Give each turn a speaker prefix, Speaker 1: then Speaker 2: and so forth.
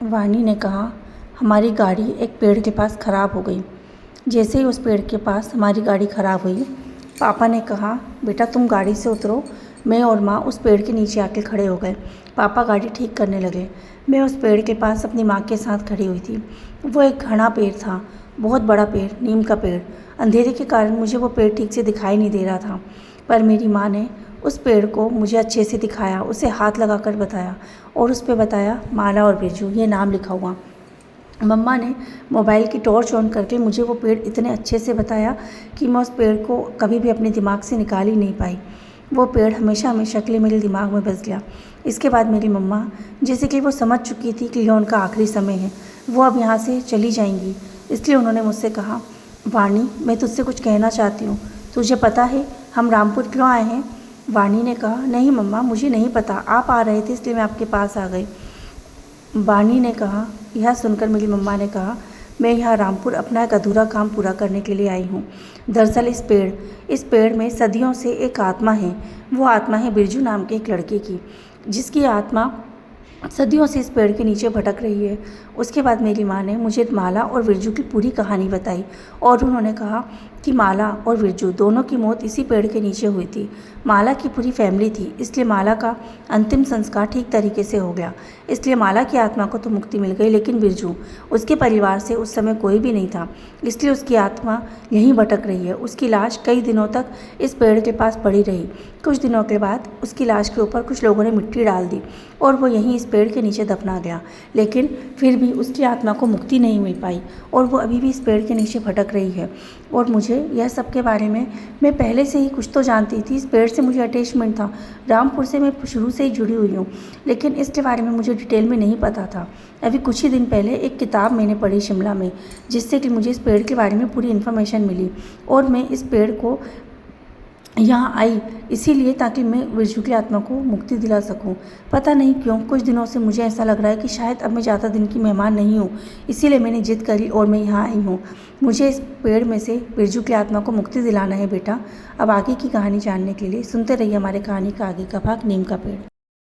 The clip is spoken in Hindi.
Speaker 1: वाणी ने कहा, हमारी गाड़ी एक पेड़ के पास खराब हो गई। जैसे ही उस पेड़ के पास हमारी गाड़ी खराब हुई, पापा ने कहा, बेटा तुम गाड़ी से उतरो। मैं और माँ उस पेड़ के नीचे आके खड़े हो गए। पापा गाड़ी ठीक करने लगे। मैं उस पेड़ के पास अपनी माँ के साथ खड़ी हुई थी। वो एक घना पेड़ था, बहुत बड़ा पेड़, नीम का पेड़। अंधेरे के कारण मुझे वो पेड़ ठीक से दिखाई नहीं दे रहा था, पर मेरी माँ ने उस पेड़ को मुझे अच्छे से दिखाया, उसे हाथ लगाकर बताया और उस पे बताया माला और बिरजू, ये नाम लिखा हुआ। मम्मा ने मोबाइल की टॉर्च ऑन करके मुझे वो पेड़ इतने अच्छे से बताया कि मैं उस पेड़ को कभी भी अपने दिमाग से निकाल ही नहीं पाई। वो पेड़ हमेशा हमेशा के लिए मेरे दिमाग में बस गया। इसके बाद मेरी मम्मा, जैसे कि वो समझ चुकी थी कि यह उनका आखिरी समय है, वो अब यहाँ से चली जाएंगी, इसलिए उन्होंने मुझसे कहा, वाणी मैं तुझसे कुछ कहना चाहती हूँ। तुझे पता है हम रामपुर क्यों आए हैं? वाणी ने कहा, नहीं मम्मा, मुझे नहीं पता, आप आ रहे थे इसलिए मैं आपके पास आ गई। वाणी ने कहा, यह सुनकर मेरी मम्मा ने कहा, मैं यहाँ रामपुर अपना एक अधूरा काम पूरा करने के लिए आई हूँ। दरअसल इस पेड़ में सदियों से एक आत्मा है। वो आत्मा है बिरजू नाम के एक लड़के की, जिसकी आत्मा सदियों से इस पेड़ के नीचे भटक रही है। उसके बाद मेरी माँ ने मुझे माला और बिरजू की पूरी कहानी बताई और उन्होंने कहा कि माला और बिरजू दोनों की मौत इसी पेड़ के नीचे हुई थी। माला की पूरी फैमिली थी, इसलिए माला का अंतिम संस्कार ठीक तरीके से हो गया। इसलिए माला की आत्मा को तो मुक्ति मिल गई, लेकिन बिरजू, उसके परिवार से उस समय कोई भी नहीं था, इसलिए उसकी आत्मा यहीं भटक रही है। उसकी लाश कई दिनों तक इस पेड़ के पास पड़ी रही। कुछ दिनों के बाद उसकी लाश के ऊपर कुछ लोगों ने मिट्टी डाल दी और वो यहीं इस पेड़ के नीचे दफना गया, लेकिन फिर भी उसकी आत्मा को मुक्ति नहीं मिल पाई और वो अभी भी इस पेड़ के नीचे भटक रही है। और मुझे यह सब के बारे में मैं पहले से ही कुछ तो जानती थी। इस पेड़ से मुझे अटैचमेंट था, रामपुर से मैं शुरू से ही जुड़ी हुई हूँ, लेकिन इसके बारे में मुझे डिटेल में नहीं पता था। अभी कुछ ही दिन पहले एक किताब मैंने पढ़ी शिमला में, जिससे कि मुझे इस पेड़ के बारे में पूरी इन्फॉर्मेशन मिली और मैं इस पेड़ को यहाँ आई इसीलिए ताकि मैं बिरजू की आत्मा को मुक्ति दिला सकूं। पता नहीं क्यों कुछ दिनों से मुझे ऐसा लग रहा है कि शायद अब मैं ज़्यादा दिन की मेहमान नहीं हूँ, इसीलिए मैंने जिद करी और मैं यहाँ आई हूँ। मुझे इस पेड़ में से बिरजू की आत्मा को मुक्ति दिलाना है बेटा। अब आगे की कहानी जानने के लिए सुनते रहिए हमारे कहानी का आगे का भाग, नीम का पेड़।